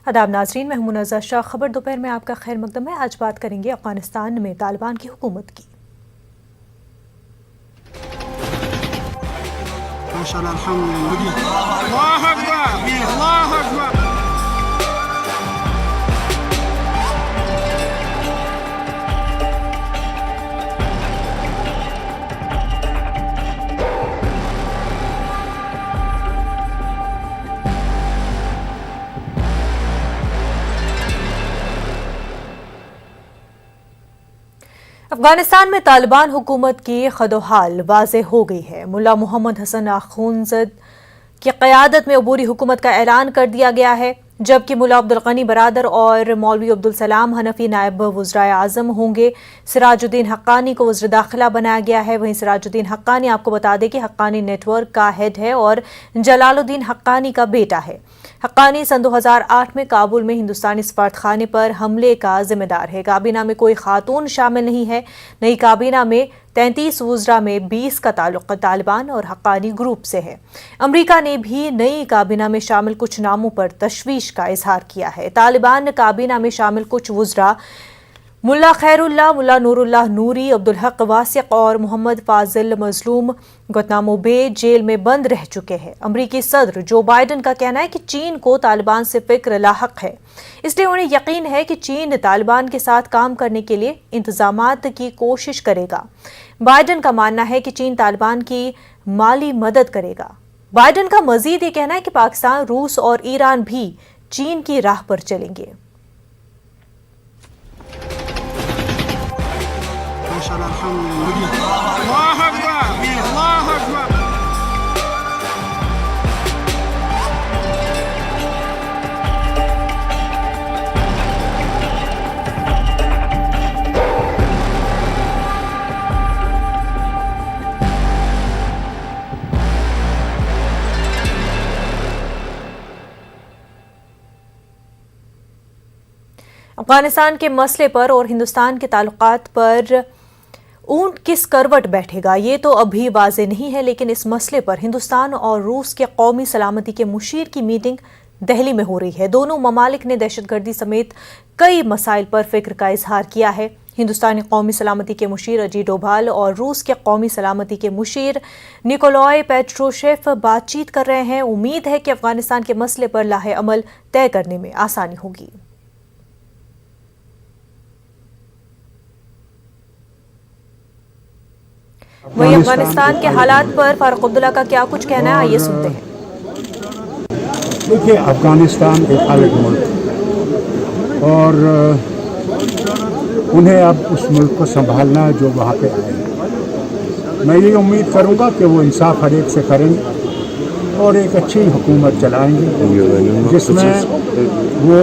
आदाब नाजरीन, मैं हूं मुनज़्ज़र शाह। खबर दोपहर में आपका खैर मकदम है। आज बात करेंगे अफगानिस्तान में तालिबान की हुकूमत की। अफगानिस्तान में तालिबान हुकूमत की खदोहाल वाज़ेह हो गई है। मुल्ला मोहम्मद हसन आखुंज़द की क़यादत में अबूरी हुकूमत का ऐलान कर दिया गया है, जबकि मुल्ला अब्दुल गनी बरादर और मौलवी अब्दुल सलाम हनफी नायब वज़राए आज़म होंगे। सिराजुद्दीन हक्कानी को वज़ीर दाखिला बनाया गया है। वहीं सिराजुद्दीन हक्कानी, आपको बता दें कि हक्कानी नेटवर्क का हेड है और जलालुद्दीन हक्कानी का बेटा है। हक्कानी सन 2008 में काबुल में हिंदुस्तानी सफारतखाने पर हमले का जिम्मेदार है। काबीना में कोई खातून शामिल नहीं है। नई काबीना में 33 वज़रा में 20 का ताल्लुक तालिबान और हक्कानी ग्रुप से है। अमरीका ने भी नई काबीना में शामिल कुछ नामों पर तशवीश का इजहार किया है। तालिबान काबीना में शामिल कुछ वज़रा मुल्ला खैरुल्लाह, मुल्ला नूरुल्लाह नूरी, अब्दुल हक वासिक और मोहम्मद फाजिल मजलूम गुंतनामो बे जेल में बंद रह चुके हैं। अमरीकी सदर जो बाइडन का कहना है कि चीन को तालिबान से फिक्र लाहक है, इसलिए उन्हें यकीन है कि चीन तालिबान के साथ काम करने के लिए इंतजामात की कोशिश करेगा। बाइडन का मानना है कि चीन तालिबान की माली मदद करेगा। बाइडन का मजीद ये कहना है कि पाकिस्तान, रूस और ईरान भी चीन की राह पर चलेंगे। अफगानिस्तान के मसले पर और हिंदुस्तान के ताल्लुकात पर ऊंट किस करवट बैठेगा, ये तो अभी वाज़े नहीं है, लेकिन इस मसले पर हिंदुस्तान और रूस के कौमी सलामती के मुशीर की मीटिंग दिल्ली में हो रही है। दोनों ममालिक ने दहशतगर्दी समेत कई मसाइल पर फिक्र का इजहार किया है। हिंदुस्तानी कौमी सलामती के मुशीर अजीत डोभाल और रूस के कौमी सलामती के मुशीर निकोलाई पेट्रोशेव बातचीत कर रहे हैं। उम्मीद है कि अफगानिस्तान के मसले पर लाहे अमल तय करने में आसानी होगी। वहीं अफगानिस्तान के हालात पर फारूक अब्दुल्ला का क्या कुछ कहना है, आइए सुनते हैं। देखिए, अफगानिस्तान एक अलग मुल्क है और उन्हें अब उस मुल्क को संभालना है जो वहाँ पे आए। मैं ये उम्मीद करूँगा कि वो इंसाफ हर एक से करेंगे और एक अच्छी हुकूमत चलाएंगे जिसमें वो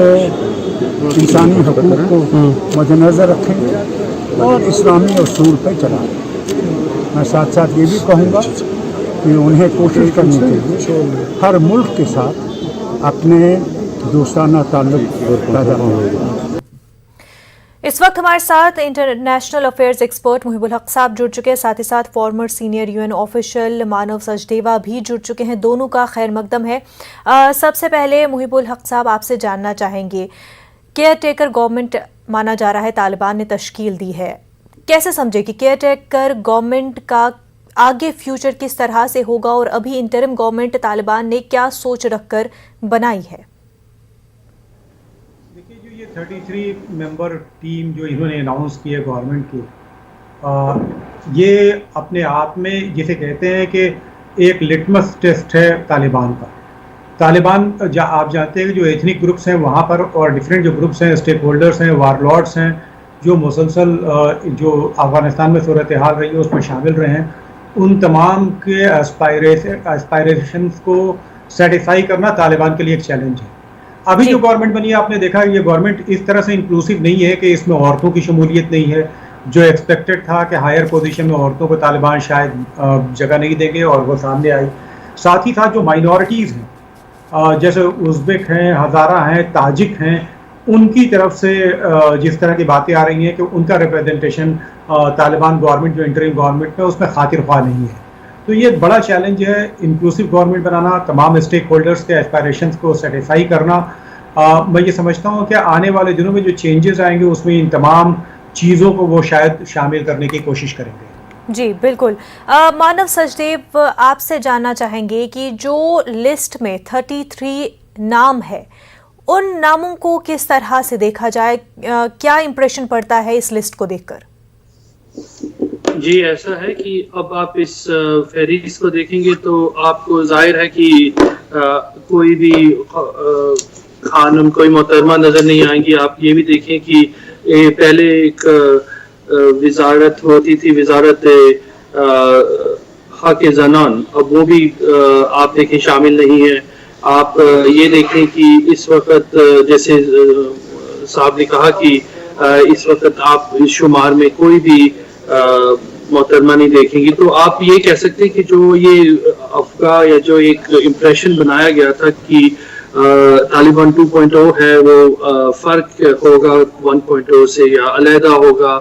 इंसानी हकूक़ को मद्देनज़र रखेंगे और इस्लामी उसूल पर चलाएंगे। मैं साथ साथ ये भी कहूँगा कि उन्हें कोशिश करनी चाहिए हर मुल्क के साथ अपने दोस्ताना ताल्लुक पैदा होगा। इस वक्त हमारे साथ इंटरनेशनल अफेयर्स एक्सपर्ट मुहिबुल हक साहब जुड़ चुके हैं, साथ ही साथ फॉर्मर सीनियर यूएन ऑफिशियल मानव सचदेवा भी जुड़ चुके हैं। दोनों का खैर मकदम है। सबसे पहले मुहिबुल हक साहब, आपसे जानना चाहेंगे, केयर टेकर गवर्नमेंट माना जा रहा है तालिबान ने तश्कील दी है, कैसे समझे कि केयर टेकर गवर्नमेंट का आगे फ्यूचर किस तरह से होगा और अभी इंटरिम गवर्नमेंट तालिबान ने क्या सोच रखकर बनाई है? देखिए, जो ये 33 मेंबर टीम जो इन्होंने अनाउंस की है गवर्नमेंट की, ये अपने आप में जिसे कहते हैं कि एक लिटमस टेस्ट है तालिबान का। तालिबान आप जानते हैं कि जो एथनिक ग्रुप्स हैं वहाँ पर और डिफरेंट जो ग्रुप्स हैं, स्टेक होल्डर्स हैं, वारलॉर्ड्स हैं, जो मुसलसल जो अफ़गानिस्तान में सूरत हाल रही है उसमें शामिल रहे हैं, उन तमाम के एस्पायरेशंस को सेटिस्फाई करना तालिबान के लिए एक चैलेंज है। अभी जो गवर्नमेंट बनी है, आपने देखा ये गवर्नमेंट इस तरह से इंक्लूसिव नहीं है कि इसमें औरतों की शमूलियत नहीं है। जो एक्सपेक्टेड था कि हायर पोजीशन में औरतों को तालिबान शायद जगह नहीं देंगे और वो सामने आई। साथ ही साथ जो माइनॉरिटीज़ हैं जैसे उज़्बेक हैं, हज़ारा हैं, ताजिक हैं, उनकी तरफ से जिस तरह की बातें आ रही हैं कि उनका रिप्रेजेंटेशन तालिबान गवर्नमेंट जो इंटरिम गवर्नमेंट में उसमें खातिर ख्वाह नहीं है। तो ये एक बड़ा चैलेंज है इंक्लूसिव गवर्नमेंट बनाना, तमाम स्टेक होल्डर्स के एस्पायरेशंस को सेटिस्फाई करना। मैं ये समझता हूँ कि आने वाले दिनों में जो चेंजेस आएंगे उसमें इन तमाम चीज़ों को वो शायद शामिल करने की कोशिश करेंगे। जी बिल्कुल। मानव सचदेव, आपसे जानना चाहेंगे कि जो लिस्ट में 33 नाम है, उन नामों को किस तरह से देखा जाए, क्या इंप्रेशन पड़ता है इस लिस्ट को देखकर? जी, ऐसा है कि अब आप इस फहरिस्त को देखेंगे तो आपको जाहिर है कि कोई भी खानम, कोई मोहतरमा नजर नहीं आएंगी। आप ये भी देखें कि पहले एक वजारत होती थी, वजारत हक जनान, अब वो भी आप देखें शामिल नहीं है। आप ये देखें कि इस वक्त जैसे साहब ने कहा कि इस वक्त आप इस शुमार में कोई भी मोहतरमा नहीं देखेंगी, तो आप ये कह सकते हैं कि जो ये अफवाह या जो एक इम्प्रेशन बनाया गया था कि तालिबान 2.0 है वो फर्क होगा 1.0 से या अलहदा होगा।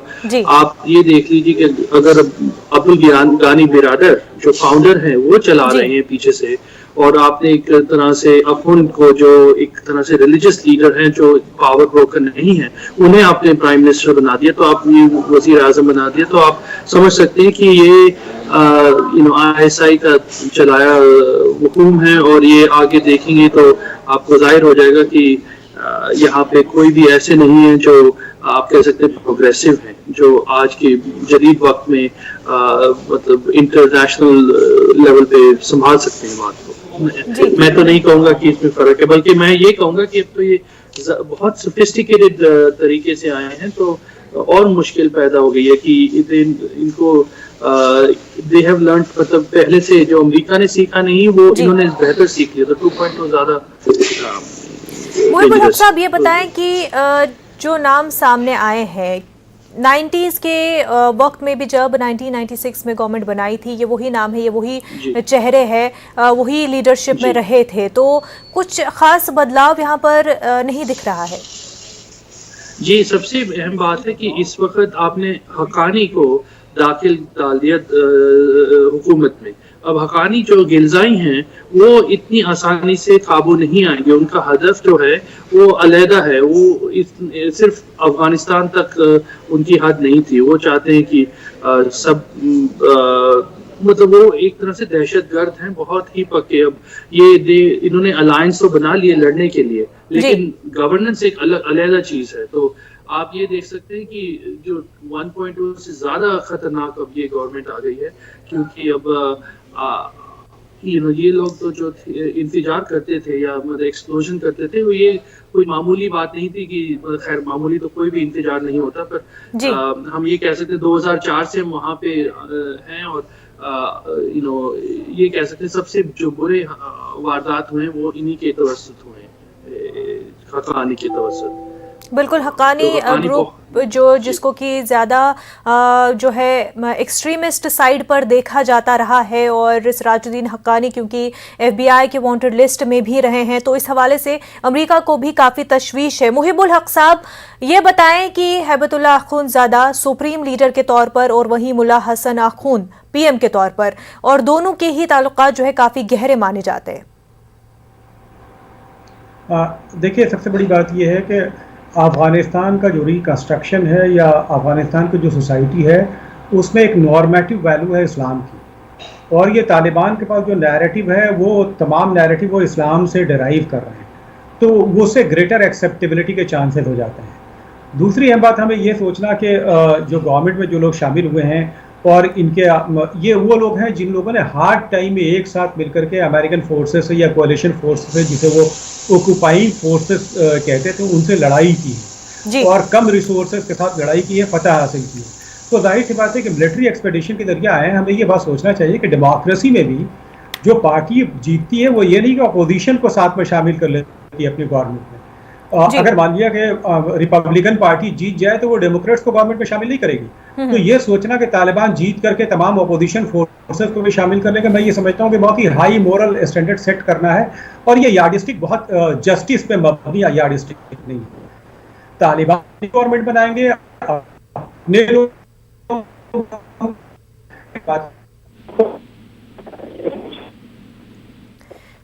आप ये देख लीजिए कि अगर अब्दुल गानी बिरादर जो फाउंडर हैं वो चला रहे हैं पीछे से, और आपने एक तरह से अखुन को जो एक तरह से रिलीजियस लीडर हैं जो पावर ब्रोकर नहीं है, उन्हें आपने प्राइम मिनिस्टर बना दिया, तो आप ये वजीर आजम बना दिया, तो आप समझ सकते हैं कि ये ISI का चलाया हुकूम है। और ये आगे देखेंगे तो आपको जाहिर हो जाएगा कि यहाँ पे कोई भी ऐसे नहीं है जो आप कह सकते हैं प्रोग्रेसिव हैं, जो आज के जदीद वक्त में मतलब इंटरनेशनल लेवल पे संभाल सकते हैं बात को। मैं तो नहीं कहूँगा कि इसमें फर्क है, बल्कि मैं ये कहूँगा कि अब तो ये बहुत सोफिस्टिकेटेड तरीके से आए हैं, तो और मुश्किल पैदा हो गई है कि इनको दे हैव लर्न, मतलब पहले से जो अमेरिका ने सीखा नहीं वो इन्होंने बेहतर सीख लिया, तो 2.0 ज्यादा। मुहिबुल हक साहब, ये बताएं कि जो नाम सामने आए हैं 90s के वक्त में भी, जब 1996 में गवर्नमेंट बनाई थी, ये वही नाम है, ये वही चेहरे हैं, वही लीडरशिप में रहे थे, तो कुछ खास बदलाव यहाँ पर नहीं दिख रहा है। जी, सबसे अहम बात है कि इस वक्त आपने हकानी को दाखिल डाल दिया हुकूमत में। अब हकानी जो गिलजाई हैं वो इतनी आसानी से काबू नहीं आएंगे, उनका हदफ जो है वो अलहदा है, वो सिर्फ अफगानिस्तान तक उनकी हद नहीं थी। वो चाहते हैं कि मतलब वो एक तरह से दहशतगर्द हैं, बहुत ही पक्के। अब इन्होंने अलायंस तो बना लिए लड़ने के लिए, लेकिन गवर्नेंस एक अलग चीज है। तो आप ये देख सकते हैं कि जो 1.0 से ज्यादा खतरनाक अब ये गवर्नमेंट आ गई है, क्योंकि अब ये लोग तो जो इंतजार करते थे या मतलब एक्सप्लोजन करते थे, वो ये कोई मामूली बात नहीं थी कि खैर मामूली तो कोई भी इंतजार नहीं होता, पर हम ये कह सकते हैं 2004 से हम वहाँ पे हैं, और ये कह सकते हैं सबसे जो बुरे वारदात हुए वो इन्हीं के तवस्सुत हुए, हकानी के तवस्सुत। बिल्कुल, हकानी ग्रुप जिसको कि ज़्यादा जो है एक्सट्रीमिस्ट साइड पर देखा जाता रहा है, और सिराजुद्दीन हक्कानी क्योंकि FBI के वांटेड लिस्ट में भी रहे हैं, तो इस हवाले से अमेरिका को भी काफ़ी तशवीश है। मुहिबुल हक साहब, ये बताएं कि हैबतुल्लाह अख़ुंज़ादा सुप्रीम लीडर के तौर पर और वहीं मुल्ला हसन आख़ुन PM के तौर पर, और दोनों के ही ताल्लुकात जो है काफ़ी गहरे माने जाते हैं। देखिए, सबसे बड़ी बात यह है कि अफ़गानिस्तान का जो रिकन्स्ट्रक्शन है या अफ़गानिस्तान की जो सोसाइटी है उसमें एक नॉर्मेटिव वैल्यू है इस्लाम की, और ये तालिबान के पास जो नैरेटिव है वो तमाम नैरेटिव वो इस्लाम से डिराइव कर रहे हैं, तो वो उससे ग्रेटर एक्सेप्टेबिलिटी के चांसेस हो जाते हैं। दूसरी अहम बात हमें ये सोचना कि जो गवर्नमेंट में जो लोग शामिल हुए हैं और इनके ये वो लोग हैं जिन लोगों ने हार्ड टाइम में एक साथ मिलकर के अमेरिकन फोर्सेस या कोalition फोर्सेस जिसे वो ऑक्यूपाइंग फोर्सेस कहते थे उनसे लड़ाई की है, और कम रिसोर्सेज के साथ लड़ाई की है, फतह हासिल की है। तो जाहिर सी बात है कि मिलिट्री एक्सपेडिशन के जरिए आए हैं। हमें ये बात सोचना चाहिए कि डेमोक्रेसी में भी जो पार्टी जीतती है वो ये नहीं कि अपोजिशन को साथ में शामिल कर लेती है अपनी गवर्नमेंट में। अगर मान लिया कि रिपब्लिकन पार्टी जीत जाए तो वो डेमोक्रेट्स को गवर्नमेंट में शामिल नहीं करेगी, तो ये सोचना कि तालिबान जीत करके तमाम अपोजिशन फोर्सेस को भी शामिल कर लेगा, मैं ये समझता हूँ कि बहुत ही हाई मोरल स्टैंडर्ड सेट करना है, और ये यार्डस्टिक बहुत जस्टिस पे मबनी यार्डस्टिक नहीं है। तालिबान गवर्नमेंट बनाएंगे अपने लोग,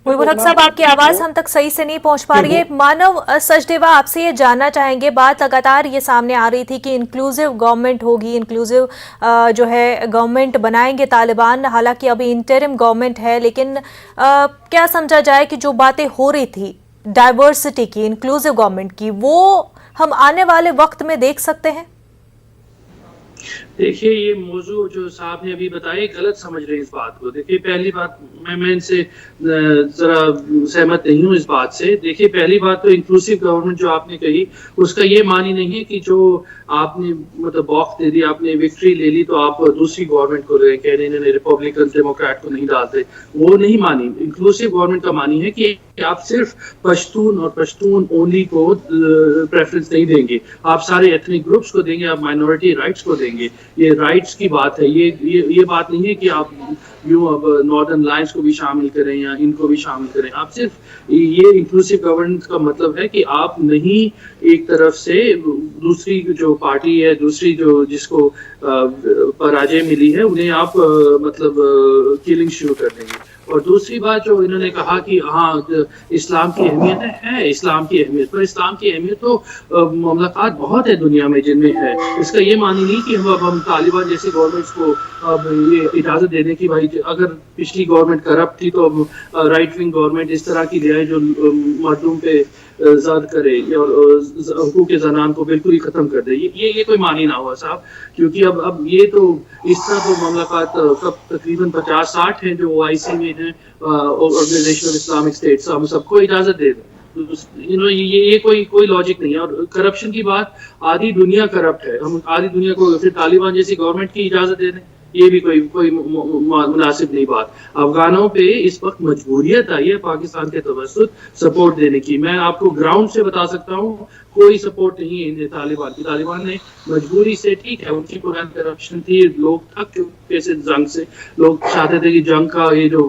मुहिबुल हक साहब, आपकी आवाज हम तक सही से नहीं पहुंच पा रही है। मानव सचदेवा, आपसे ये जानना चाहेंगे, बात लगातार ये सामने आ रही थी कि इंक्लूसिव गवर्नमेंट होगी, इंक्लूसिव जो है गवर्नमेंट बनाएंगे तालिबान। हालांकि अभी इंटरिम गवर्नमेंट है, लेकिन क्या समझा जाए कि जो बातें हो रही थी डाइवर्सिटी की, इंक्लूसिव गवर्नमेंट की, वो हम आने वाले वक्त में देख सकते हैं? देखिए, ये मौजू जो साहब ने अभी बताया गलत समझ रहे हैं इस बात को। देखिए, पहली बात, मैं इनसे जरा सहमत नहीं हूँ इस बात से। देखिए, पहली बात तो इंक्लूसिव गवर्नमेंट जो आपने कही, उसका ये मानी नहीं है कि जो आपने मतलब बॉक्स दे दी, आपने विक्ट्री ले ली तो आप दूसरी गवर्नमेंट को कह रहे हैं रिपब्लिकन डेमोक्रेट को नहीं डालते, वो नहीं मानी। इंक्लूसिव गवर्नमेंट का मानी है कि आप सिर्फ पश्तून और पश्तून ओनली को प्रेफरेंस नहीं देंगे, आप सारे एथनिक ग्रुप्स को देंगे, आप माइनॉरिटी राइट्स को देंगे। ये राइट्स की बात है, ये बात नहीं है कि आप यूं अब नॉर्दर्न लाइन्स को भी शामिल करें या इनको भी शामिल करें। आप सिर्फ ये इंक्लूसिव गवर्नेंस का मतलब है कि आप नहीं एक तरफ से दूसरी जो पार्टी है, दूसरी जो जिसको पराजय मिली है, उन्हें आप मतलब किलिंग शुरू कर देंगे। और दूसरी बात जो इन्होंने कहा कि हाँ इस्लाम की अहमियत है इस्लाम की अहमियत, पर इस्लाम की अहमियत तो ममलकात बहुत है दुनिया में जिनमें है। इसका ये मानी नहीं कि हम तालिबान जैसी गवर्नमेंट्स को अब ये इजाजत दे दें कि भाई अगर पिछली गवर्नमेंट करप्ट थी तो अब राइट विंग गवर्नमेंट इस तरह की ले आए जो मर्दों पे ज़द करे और हुकूक ज़नान को बिल्कुल ही खत्म कर दे। ये कोई मानी ना हुआ साहब, क्योंकि अब ये तो इस तरह तो मामलात कब तकरीबन 50-60 हैं जो OIC में हैं, ऑर्गेनाइजेशन ऑफ इस्लामिक स्टेट्स, हम सबको इजाजत दे दें। ये कोई लॉजिक नहीं है। और करप्शन की बात, आधी दुनिया करप्ट है, हम आधी दुनिया को फिर तालिबान जैसी गवर्नमेंट की इजाजत दे दें, ये भी कोई मुनासिब नहीं बात। अफगानों पे इस वक्त मजबूरियत आई है पाकिस्तान के तवस्सुत सपोर्ट देने की। मैं आपको ग्राउंड से बता सकता हूँ, कोई सपोर्ट नहीं है इन्हें तालिबान की। तालिबान ने मजबूरी से, ठीक है उनकी पुरानी करप्शन थी, लोग थक चुके थे जंग से, लोग चाहते थे कि जंग का ये जो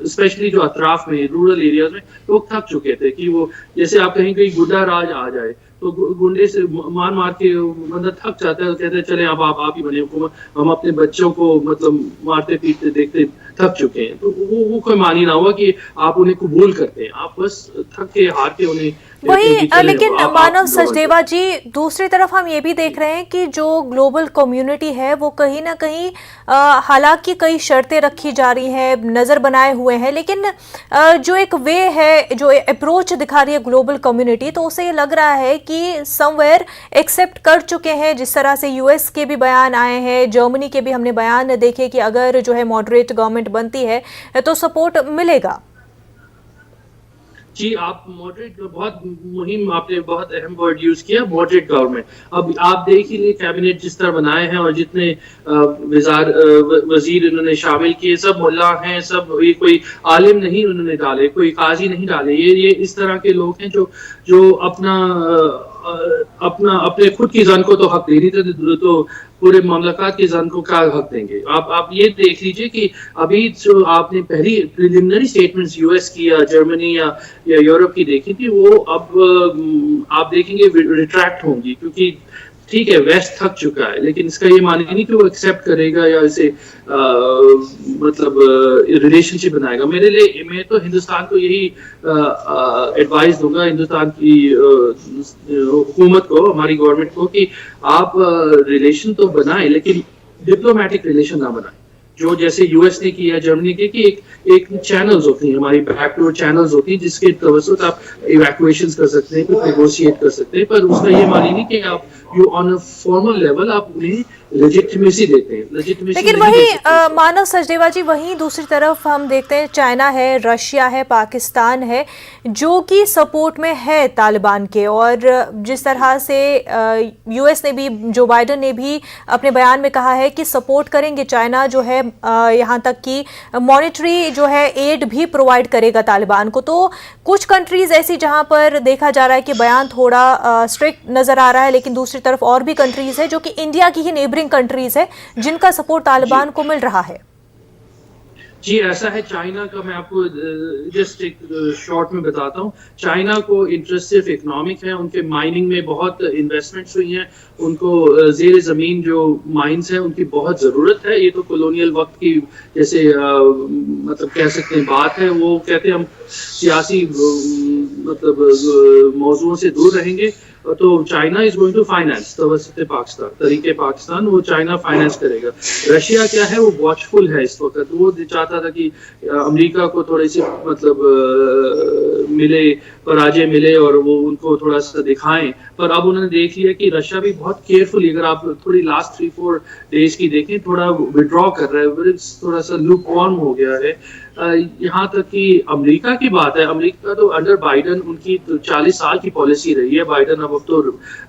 स्पेशली जो अतराफ में रूरल एरियाज में लोग थक चुके थे कि वो जैसे आप कहीं कहीं गुड्डा राज आ जाए तो गुंडे से मार के बंदा थक जाता है, कहते हैं चले अब आप ही बने हुकूमत, हम अपने बच्चों को मतलब मारते पीटते देखते थक चुके हैं। तो वो कोई मानी ना हुआ कि आप उन्हें कबूल करते हैं, आप बस थक के हार के उन्हें वही। लेकिन मानव सचदेवा जी, दूसरी तरफ हम ये भी देख रहे हैं कि जो ग्लोबल कम्युनिटी है वो कहीं ना कहीं हालांकि कई शर्तें रखी जा रही हैं, नज़र बनाए हुए हैं, लेकिन जो एक वे है, जो अप्रोच दिखा रही है ग्लोबल कम्युनिटी, तो उसे ये लग रहा है कि समवेयर एक्सेप्ट कर चुके हैं। जिस तरह से US के भी बयान आए हैं, जर्मनी के भी हमने बयान देखे कि अगर जो है मॉडरेट गवर्नमेंट बनती है तो सपोर्ट मिलेगा। जी, आप मॉडरेट, बहुत मुहिम, आपने बहुत अहम वर्ड यूज किया, मॉडरेट गवर्नमेंट। अब आप देख ही लिए कैबिनेट जिस तरह बनाए हैं और जितने वजीर इन्होंने शामिल किए, सब मुल्ला हैं, सब ये कोई आलिम नहीं उन्होंने डाले, कोई काजी नहीं डाले, ये इस तरह के लोग हैं जो अपने खुद की जान को तो हक दे नहीं थे, तो पूरे मामलात की जान को क्या हक देंगे। आप ये देख लीजिए कि अभी जो आपने पहली प्रिलिमिनरी स्टेटमेंट्स US की या जर्मनी या यूरोप की देखी थी, वो अब आप देखेंगे रिट्रैक्ट होंगी, क्योंकि ठीक है वेस्ट थक चुका है, लेकिन इसका ये माने नहीं कि वो एक्सेप्ट करेगा या इसे मतलब रिलेशनशिप बनाएगा। मैं तो हिंदुस्तान को यही एडवाइस दूंगा, हिंदुस्तान की हुकूमत को, हमारी गवर्नमेंट को, कि आप रिलेशन तो बनाए लेकिन डिप्लोमेटिक रिलेशन ना बनाए, जो जैसे US ने किया, जर्मनी के, कि एक चैनल्स होती हैं, हमारी बैकडोर चैनल्स होती हैं जिसके तवसुत आप इवैक्यूएशंस कर सकते हैं, कुछ नेगोशिएट कर सकते हैं, पर उसका ये मानी नहीं कि आप you on a formal level आप उन्हें लेजिटिमेसी देते हैं। लेकिन वही मानव सचदेवा जी, वहीं दूसरी तरफ हम देखते हैं चाइना है, रशिया है, पाकिस्तान है, जो कि सपोर्ट में है तालिबान के। और जिस तरह से US ने भी, जो बाइडन ने भी अपने बयान में कहा है कि सपोर्ट करेंगे, चाइना जो है यहाँ तक कि मॉनेटरी जो है एड भी प्रोवाइड करेगा तालिबान को। तो कुछ कंट्रीज ऐसी जहाँ पर देखा जा रहा है कि बयान थोड़ा स्ट्रिक्ट नजर आ रहा है, लेकिन दूसरी तरफ और भी कंट्रीज है जो कि इंडिया की ही नेबरिंग कंट्रीज है जिनका सपोर्ट तालिबान को मिल रहा है। जी ऐसा है। चाइना का मैं आपको जस्ट एक शॉर्ट में बताता हूँ। चाइना को इंटरेस्ट सिर्फ इकोनॉमिक है, उनके माइनिंग में बहुत इन्वेस्टमेंट्स हुई हैं, उनको जेर ज़मीन जो माइंस हैं उनकी बहुत ज़रूरत है। ये तो कॉलोनियल वक्त की जैसे मतलब कह सकते हैं बात है। वो कहते हैं हम सियासी मतलब मौजूओं से दूर रहेंगे, तो China is going to finance तवसत पाकिस्तान, तरीके पाकिस्तान, वो चाइना फाइनेंस करेगा। रशिया क्या है, वो वॉचफुल है इस वक्त। वो चाहता था कि अमेरिका को थोड़ी सी मतलब मिले, पराजय मिले और वो उनको थोड़ा सा दिखाएं, पर अब उन्होंने देख लिया कि रशिया भी बहुत केयरफुली, अगर आप थोड़ी लास्ट 3-4 डेज की देखें, थोड़ा विड्रॉ कर रहा है, थोड़ा सा लूप वॉर्म हो गया है। यहाँ तक कि अमेरिका की बात है, अमेरिका तो अंडर बाइडन उनकी तो 40 साल की पॉलिसी रही है। बाइडन अब तो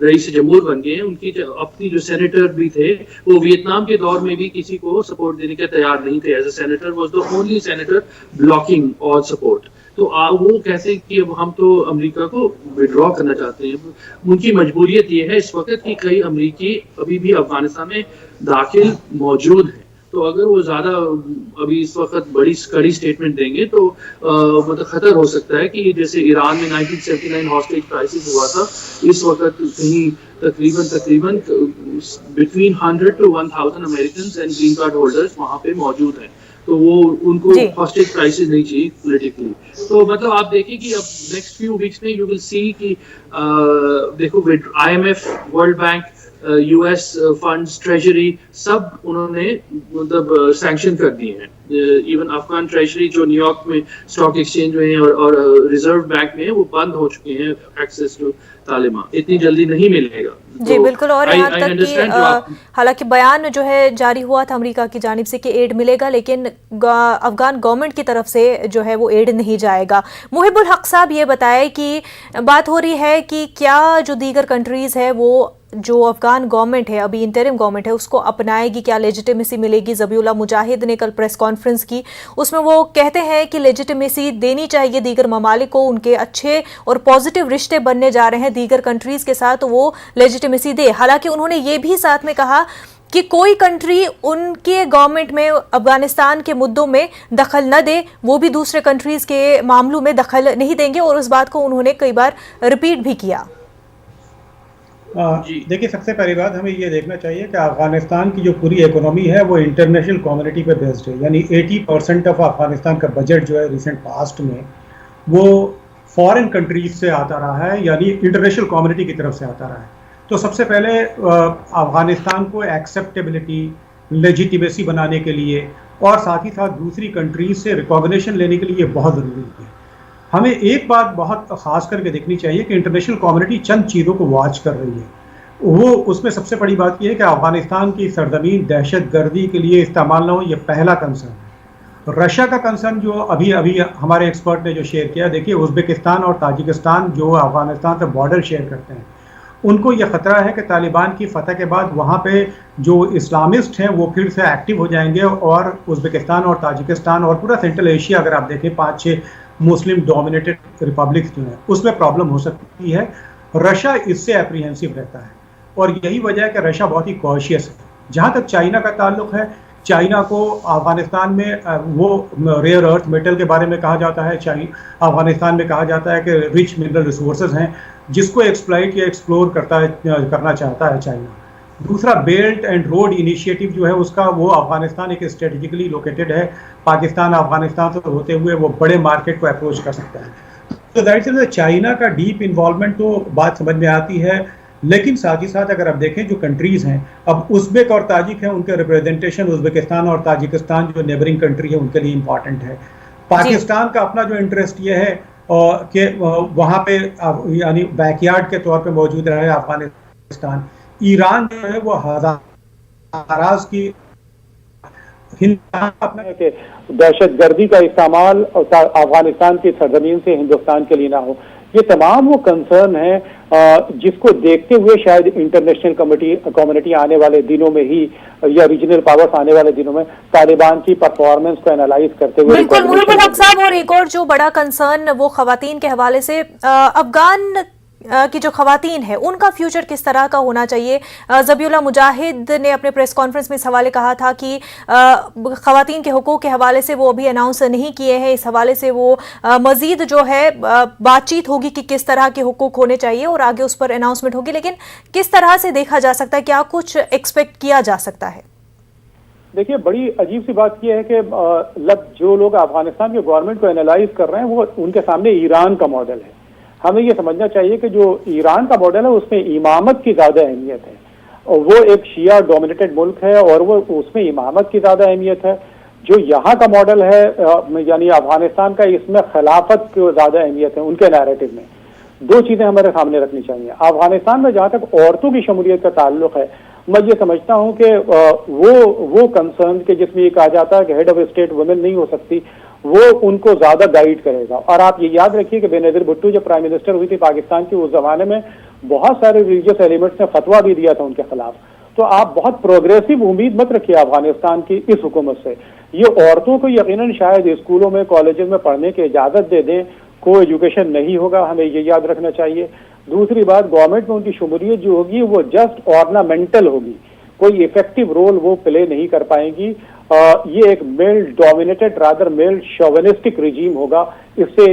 रईस जमहूर बन गए हैं। उनकी अपनी जो सेनेटर भी थे, वो वियतनाम के दौर में भी किसी को सपोर्ट देने के तैयार नहीं थे। As a senator was the only senator blocking all support. तो वो कहते हैं कि अब हम तो अमेरिका को विड्रॉ करना चाहते हैं। उनकी मजबूरियत ये है इस वक्त कि कई अमेरिकी अभी भी अफगानिस्तान में दाखिल मौजूद हैं। तो अगर वो ज्यादा अभी इस वक्त बड़ी कड़ी स्टेटमेंट देंगे तो मतलब खतर हो सकता है कि जैसे ईरान में 1979 हॉस्टेज क्राइसिस हुआ था, इस वक्त कहीं तकरीबन between 100 to 1000 American and green card holders वहां पे मौजूद हैं। तो वो उनको हॉस्टेज क्राइसिस नहीं चाहिए पॉलिटिकली। तो मतलब आप देखिए कि अब नेक्स्ट फ्यू वीक्स में यू विल सी कि देखो IMF, world bank, US funds, treasury, सब उन्होंने मतलब सैंक्शन कर दिए हैं। इवन अफगान ट्रेजरी जो न्यूयॉर्क में स्टॉक एक्सचेंज में है और रिजर्व बैंक में है, वो बंद हो चुके हैं एक्सेस टू तालिबान। इतनी जल्दी नहीं मिलेगा। जी बिल्कुल। और यहाँ तक कि हालांकि बयान जो है जारी हुआ था अमेरिका की जानिब से कि एड मिलेगा, लेकिन अफगान गवर्नमेंट की तरफ से जो है वो एड नहीं जाएगा। मुहिबुल हक साहब ये बताए कि बात हो रही है कि क्या जो दीगर कंट्रीज है वो जो अफगान गवर्नमेंट है, अभी इंटरिम गवर्नमेंट है, उसको अपनाएगी, क्या लेजिटिमेसी मिलेगी। ज़बीउल्लाह मुजाहिद ने कल प्रेस कॉन्फ्रेंस की, उसमें वो कहते हैं कि लेजिटिमेसी देनी चाहिए दीगर ममालिक को, उनके अच्छे और पॉजिटिव रिश्ते बनने जा रहे हैं दीगर कंट्रीज़ के साथ, तो वो लेजिटिमेसी दे। हालांकि उन्होंने ये भी साथ में कहा कि कोई कंट्री उनके गवर्नमेंट में अफगानिस्तान के मुद्दों में दखल न दे, वो भी दूसरे कंट्रीज़ के मामलों में दखल नहीं देंगे, और उस बात को उन्होंने कई बार रिपीट भी किया। देखिए, सबसे पहली बात हमें ये देखना चाहिए कि अफगानिस्तान की जो पूरी इकोनॉमी है वो इंटरनेशनल कम्युनिटी पे बेस्ड है। यानी 80% ऑफ अफगानिस्तान का बजट जो है रिसेंट पास्ट में वो फॉरेन कंट्रीज से आता रहा है, यानी इंटरनेशनल कम्युनिटी की तरफ से आता रहा है। तो सबसे पहले अफगानिस्तान को एक्सेप्टेबिलिटी, लेजिटिमेसी बनाने के लिए और साथ ही साथ दूसरी कंट्रीज से रिकॉग्निशन लेने के लिए बहुत ज़रूरी है। हमें एक बात बहुत ख़ास करके देखनी चाहिए कि इंटरनेशनल कम्युनिटी चंद चीज़ों को वॉच कर रही है। वो उसमें सबसे बड़ी बात यह है कि अफगानिस्तान की सरजमीन दहशतगर्दी के लिए इस्तेमाल ना हो, ये पहला कंसर्न है। रशिया का कंसर्न जो अभी हमारे एक्सपर्ट ने जो शेयर किया, देखिए उज़्बेकिस्तान और ताजिकिस्तान जो अफगानिस्तान से बॉर्डर शेयर करते हैं, उनको ये ख़तरा है कि तालिबान की फतह के बाद वहाँ पे जो इस्लामिस्ट हैं वो फिर से एक्टिव हो जाएंगे और उज़्बेकिस्तान और ताजिकिस्तान और पूरा सेंट्रल एशिया, अगर आप देखें 5-6 मुस्लिम डोमिनेटेड रिपब्लिक्स जो हैं, उसमें प्रॉब्लम हो सकती है। रशिया इससे एप्रीहेंसिव रहता है और यही वजह है कि रशिया बहुत ही कॉशियस है। जहाँ तक चाइना का ताल्लुक है, चाइना को अफगानिस्तान में वो रेयर अर्थ मेटल के बारे में कहा जाता है, अफगानिस्तान में कहा जाता है कि रिच मिनरल रिसोर्सेज हैं जिसको एक्सप्लॉइट या एक्सप्लोर करना चाहता है चाइना। दूसरा, बेल्ट एंड रोड इनिशिएटिव जो है उसका, वो अफगानिस्तान एक स्ट्रेटेजिकली लोकेटेड है, पाकिस्तान अफगानिस्तान से होते हुए वो बड़े मार्केट को अप्रोच कर सकता है। तो दैट इज चाइना का डीप इन्वॉल्वमेंट तो बात समझ में आती है, लेकिन साथ ही साथ अगर आप देखें जो कंट्रीज़ हैं, अब उज़्बेक और ताजिक हैं, उनके रिप्रेजेंटेशन उज़्बेकिस्तान और ताजिकिस्तान जो नेबरिंग कंट्री है उनके लिए इम्पॉर्टेंट है। पाकिस्तान का अपना जो इंटरेस्ट ये है कि वहाँ पे यानी बैकयार्ड के तौर पे मौजूद रहे अफगानिस्तान। ईरान जो है वो हज़ाराज की अपना दहशतगर्दी का इस्तेमाल अफगानिस्तान की सरजमीन से हिंदुस्तान के लिए ना हो, ये तमाम वो कंसर्न है जिसको देखते हुए शायद इंटरनेशनल कम्युनिटी आने वाले दिनों में ही या रीजनल पावर्स आने वाले दिनों में तालिबान की परफॉर्मेंस को एनालाइज करते हुए। बिल्कुल मुहिबुल हक साहब, और एक और जो बड़ा कंसर्न वो खवातीन के हवाले से, अफगान की जो खवातीन है उनका फ्यूचर किस तरह का होना चाहिए। ज़बीउल्लाह मुजाहिद ने अपने प्रेस कॉन्फ्रेंस में इस हवाले कहा था कि खवातीन के हुकूक के हवाले से वो अभी अनाउंस नहीं किए हैं, इस हवाले से वो मजीद जो है बातचीत होगी कि किस तरह के हुकूक होने चाहिए और आगे उस पर अनाउंसमेंट होगी। लेकिन किस तरह से देखा जा सकता है, क्या कुछ एक्सपेक्ट किया जा सकता है? देखिए, बड़ी अजीब सी बात यह है कि जो लोग अफगानिस्तान के गवर्नमेंट को एनालाइज कर रहे हैं वो उनके सामने ईरान का मॉडल है। हमें ये समझना चाहिए कि जो ईरान का मॉडल है उसमें इमामत की ज्यादा अहमियत है, और वो एक शिया डोमिनेटेड मुल्क है और वो उसमें इमामत की ज्यादा अहमियत है। जो यहाँ का मॉडल है यानी अफगानिस्तान का, इसमें खिलाफत की ज्यादा अहमियत है। उनके नैरेटिव में दो चीजें हमारे सामने रखनी चाहिए। अफगानिस्तान में जहाँ तक औरतों की शमूलियत का ताल्लुक है, मैं ये समझता हूँ कि वो कंसर्न के जिसमें ये कहा जाता है कि हेड ऑफ स्टेट वुमेन नहीं हो सकती, वो उनको ज्यादा गाइड करेगा। और आप ये याद रखिए कि बेनजीर भुट्टो जब प्राइम मिनिस्टर हुई थी पाकिस्तान की, उस जमाने में बहुत सारे रिलीजियस एलिमेंट्स ने फतवा भी दिया था उनके खिलाफ। तो आप बहुत प्रोग्रेसिव उम्मीद मत रखिए अफगानिस्तान की इस हुकूमत से। ये औरतों को यकीनन शायद स्कूलों में कॉलेजेस में पढ़ने की इजाजत दे दें, को एजुकेशन नहीं होगा, हमें ये याद रखना चाहिए। दूसरी बात, गवर्नमेंट में उनकी शमूलियत जो होगी वो जस्ट ऑर्नामेंटल होगी, कोई इफेक्टिव रोल वो प्ले नहीं कर पाएंगी। ये एक male dominated rather male chauvinistic regime होगा, इससे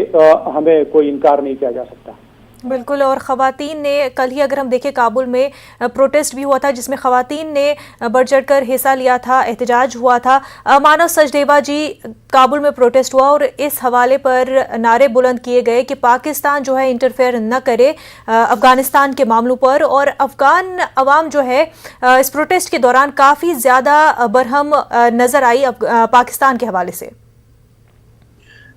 हमें कोई इनकार नहीं किया जा सकता। बिल्कुल। और ख़वातीन ने कल ही अगर हम देखें, काबुल में प्रोटेस्ट भी हुआ था जिसमें ख़वातीन ने बढ़ चढ़कर हिस्सा लिया था, एहतजाज हुआ था। मानव सचदेवा जी, काबुल में प्रोटेस्ट हुआ और इस हवाले पर नारे बुलंद किए गए कि पाकिस्तान जो है इंटरफेयर न करे अफ़गानिस्तान के मामलों पर, और अफ़गान अवाम जो है इस प्रोटेस्ट के दौरान काफ़ी ज़्यादा बरहम नज़र आई पाकिस्तान के हवाले से।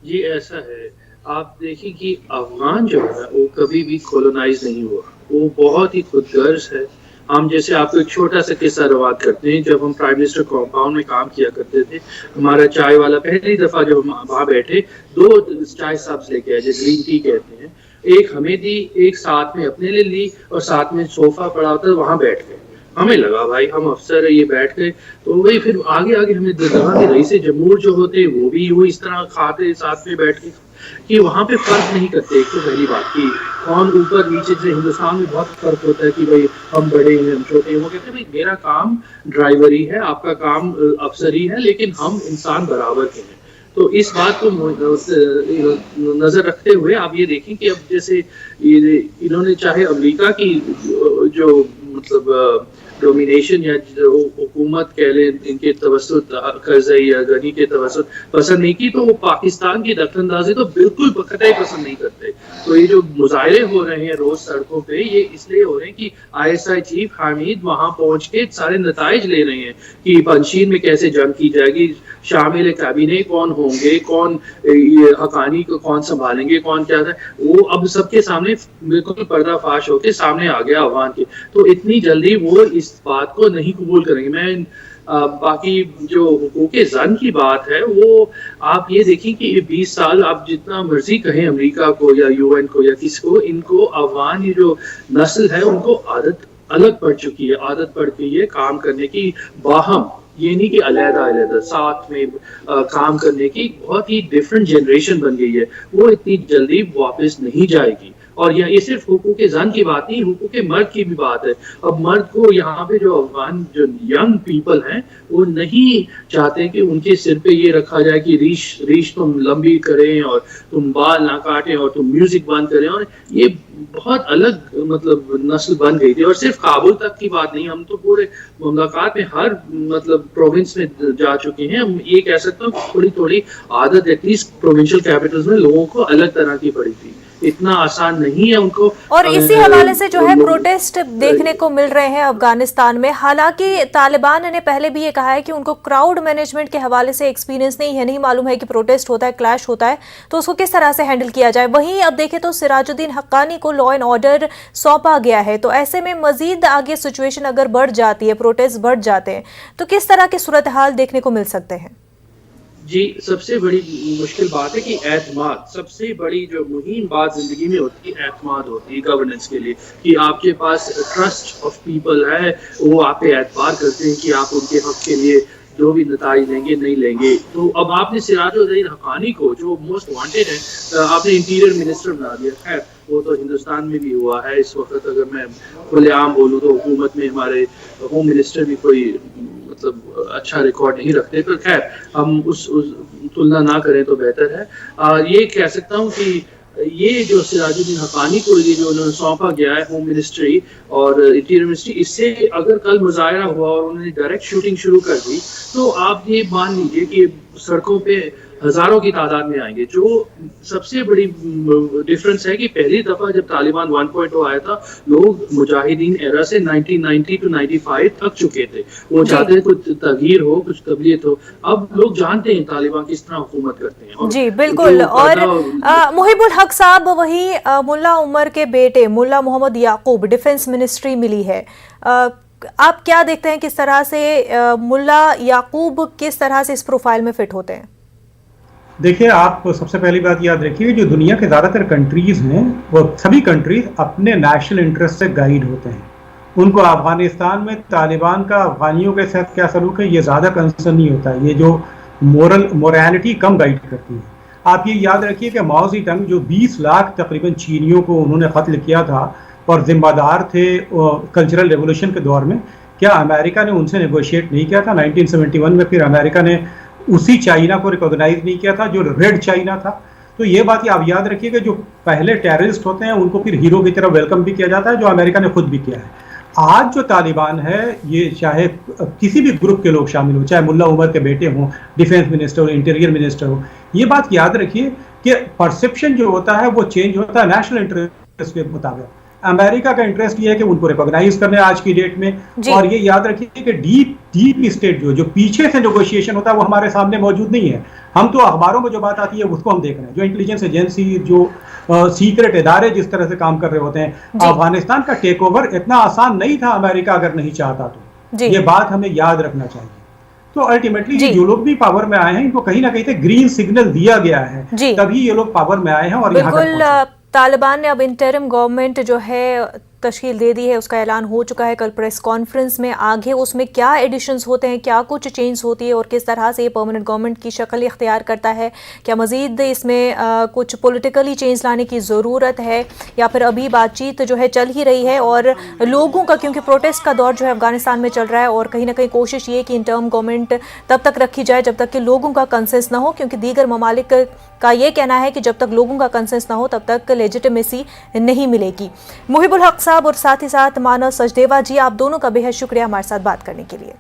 जी ऐसा है, आप देखिए कि अफगान जो है वो कभी भी कॉलोनाइज नहीं हुआ, वो बहुत ही खुदगर्ज है। हम जैसे आपको एक छोटा सा किस्सा रवाद करते हैं। जब हम प्राइम मिनिस्टर कॉम्पाउंड में काम किया करते थे, हमारा चाय वाला पहली दफा जब हम वहाँ बैठे, 2 चाय सब्स लेके आए, जो ग्रीन टी कहते हैं, एक हमें दी, एक साथ में अपने लिए ली, और साथ में सोफा पड़ा होता वहां बैठ गए। हमें लगा भाई हम अफसर है, ये बैठ गए। तो वही फिर आगे आगे हमें लगा कि रईस जमहूर जो होते वो भी यूं इस तरह खाते साथ में बैठ के, कि वहां पे फर्क नहीं करते। एक तो पहली बात कि कौन ऊपर नीचे से, हिंदुस्तान में बहुत फर्क होता है कि भाई हम बड़े हैं हम छोटे हैं। वो कहते हैं भाई मेरा काम ड्राइवरी है, आपका काम अफसरी है, लेकिन हम इंसान बराबर के हैं। तो इस बात को नजर रखते हुए आप ये देखें कि अब जैसे इन्होंने चाहे अमेरिका की जो मतलब डोमिनेशन या हुकूमत कह लें, इनके तवस्सुत करज़ई या गनी के तवस्सुत पसंद नहीं की, तो वो पाकिस्तान की दखलंदाजी तो बिल्कुल कतई पसंद नहीं करते। तो ये जो मुजाहरे हो रहे हैं रोज सड़कों पे, ये इसलिए हो रहे हैं कि ISI चीफ हामिद वहां पहुंच के सारे नताइज ले रहे हैं कि पंशीन में कैसे जंग की जाएगी, शामिल कैबिनेट कौन होंगे, कौन हकानी को कौन संभालेंगे, कौन क्या है, वो अब सबके सामने बिल्कुल पर्दाफाश होके सामने आ गया अफगान के। तो इतनी जल्दी वो इस बात को नहीं कबूल करेंगे। मैं बाकी जो हुकूक ज़न की बात है, वो आप ये देखिए कि 20 साल आप जितना मर्जी कहें अमेरिका को या UN को या किसी को, इनको अफगान ये जो नस्ल है उनको आदत अलग पड़ चुकी है, आदत पड़ गई है काम करने की बाहम, ये नहीं कि अलग-अलग साथ में काम करने की। बहुत ही डिफरेंट जनरेशन बन गई है, वो इतनी जल्दी वापस नहीं जाएगी। और ये सिर्फ हुकूक ज़न की बात नहीं, हुकूक मर्द की भी बात है। अब मर्द को यहाँ पे जो अफगान जो यंग पीपल हैं वो नहीं चाहते कि उनके सिर पे ये रखा जाए कि रीश तुम लंबी करें और तुम बाल ना काटें और तुम म्यूजिक बंद करें। और ये बहुत अलग मतलब नस्ल बन गई थी। और सिर्फ काबुल तक की बात नहीं, हम तो पूरे मुमलकात में हर मतलब प्रोविंस में जा चुके हैं। हम ये कह सकते हो थोड़ी थोड़ी आदत एटलीस्ट प्रोविंशियल कैपिटल्स में लोगों को अलग तरह की पड़ी थी, इतना आसान नहीं है उनको। और इसी हवाले से जो है प्रोटेस्ट देखने को मिल रहे हैं अफगानिस्तान में। हालांकि तालिबान ने पहले भी ये कहा है कि उनको क्राउड मैनेजमेंट के हवाले से एक्सपीरियंस नहीं है, नहीं मालूम है कि प्रोटेस्ट होता है, क्लैश होता है, तो उसको किस तरह से हैंडल किया जाए। वहीं अब देखें तो सिराजुद्दीन हक्कानी को लॉ एंड ऑर्डर सौंपा गया है, तो ऐसे में मजीद आगे सिचुएशन अगर बढ़ जाती है, प्रोटेस्ट बढ़ जाते हैं, तो किस तरह के सूरत हाल देखने को मिल सकते हैं? जी, सबसे बड़ी मुश्किल बात है कि एतमाद, सबसे बड़ी जो मुहिम बात जिंदगी में होती है एतमाद होती है गवर्नेंस के लिए, कि आपके पास ट्रस्ट ऑफ पीपल है, वो आप पे एतबार करते हैं कि आप उनके हक के लिए जो भी नताइज लेंगे नहीं लेंगे। तो अब आपने सिराजुद्दीन हक्कानी को, जो मोस्ट वांटेड है, आपने इंटीरियर मिनिस्टर बना दिया। खैर वो तो हिंदुस्तान में भी हुआ है इस वक्त, अगर मैं खुलेआम बोलूँ तो हुकूमत में हमारे होम मिनिस्टर भी कोई मतलब अच्छा रिकॉर्ड नहीं रखते, पर खैर हम उस तुलना ना करें तो बेहतर है। ये कह सकता हूँ कि ये जो सिराजुद्दीन हक्कानी को ये जो उन्होंने सौंपा गया है होम मिनिस्ट्री और इंटीरियर मिनिस्ट्री, इससे अगर कल मुजाहरा हुआ और उन्होंने डायरेक्ट शूटिंग शुरू कर दी तो आप ये मान लीजिए कि सड़कों पे हजारों की तादाद में आएंगे। जो सबसे बड़ी डिफरेंस है कि पहली दफा जब तालिबान 1.0 आया था, लोग मुजाहिदीन एरा से 1990 to 95 थक चुके थे। वो चाहते हैं कुछ तगीर हो, कुछ तबलीत हो। अब लोग जानते हैं तालिबान किस तरह हुकूमत करते हैं। जी बिल्कुल। और मुहिबुल हक साहब, वही मुल्ला उमर के बेटे मुल्ला मोहम्मद याकूब डिफेंस मिनिस्ट्री मिली है, आप क्या देखते हैं किस तरह से मुल्ला याकूब किस तरह से इस प्रोफाइल में फिट होते हैं? देखिए, आप सबसे पहली बात याद रखिए, जो दुनिया के ज़्यादातर कंट्रीज़ हैं वो सभी कंट्रीज़ अपने नेशनल इंटरेस्ट से गाइड होते हैं। उनको अफगानिस्तान में तालिबान का अफगानियों के साथ क्या सलूक है ये ज़्यादा कंसर्न नहीं होता है, ये जो मोरालिटी कम गाइड करती है। आप ये याद रखिए कि माओ ज़ेडुंग जो 20 लाख तकरीबन चीनियों को उन्होंने क़त्ल किया था और जिम्मेदार थे कल्चरल रेवोल्यूशन के दौर में, क्या अमेरिका ने उनसे नेगोशिएट नहीं किया था? 1971 में फिर अमेरिका ने उसी चाइना को रिकॉग्नाइज नहीं किया था जो रेड चाइना था। तो ये बात आप याद रखिए कि जो पहले टेररिस्ट होते हैं उनको फिर हीरो की तरह वेलकम भी किया जाता है, जो अमेरिका ने खुद भी किया है। आज जो तालिबान है, ये चाहे किसी भी ग्रुप के लोग शामिल हो, चाहे मुल्ला उमर के बेटे हों, डिफेंस मिनिस्टर हो, इंटीरियर मिनिस्टर हो, ये बात याद रखिए कि परसेप्शन जो होता है वो चेंज होता है नेशनल इंटरेस्ट के मुताबिक। अमेरिका का इंटरेस्ट ये है कि उनको रिकॉग्नाइज करने आज की डेट में, और ये याद रखिए कि डीप स्टेट जो पीछे से नेगोशिएशन होता है वो हमारे सामने मौजूद नहीं है। हम तो अखबारों में जो बात आती है उसको हम देख रहे हैं, जो इंटेलिजेंस एजेंसी, जो सीक्रेट इदारे जिस तरह से काम कर रहे होते हैं। अफगानिस्तान का टेक ओवर इतना आसान नहीं था अमेरिका अगर नहीं चाहता तो, ये बात हमें याद रखना चाहिए। तो अल्टीमेटली जो लोग भी पावर में आए हैं इनको कहीं ना कहीं से ग्रीन सिग्नल दिया गया है, तभी ये लोग पावर में आए हैं और यहाँ तक पहुंचे। तालिबान ने अब इंटरिम गवर्नमेंट जो है तश्कील दे दी है, उसका ऐलान हो चुका है कल प्रेस कॉन्फ्रेंस में। आगे उसमें क्या एडिशंस होते हैं, क्या कुछ चेंज होती है और किस तरह से ये परमानेंट गवर्नमेंट की शक्ल इख्तियार करता है? क्या मजीद इसमें कुछ पॉलिटिकली चेंज लाने की ज़रूरत है या फिर अभी बातचीत जो है चल ही रही है? और लोगों का, क्योंकि प्रोटेस्ट का दौर जो है अफगानिस्तान में चल रहा है और कहीं ना कहीं कोशिश ये कि इंटर्म गवर्नमेंट तब तक रखी जाए जब तक कि लोगों का कंसेंस ना हो, क्योंकि दीगर ममालिक का ये कहना है कि जब तक लोगों का कंसेंस ना हो तब तक लेजिटिमेसी नहीं मिलेगी। मुहिबुल हक साहब और साथ ही साथ मानस सचदेवा जी, आप दोनों का बेहद शुक्रिया हमारे साथ बात करने के लिए।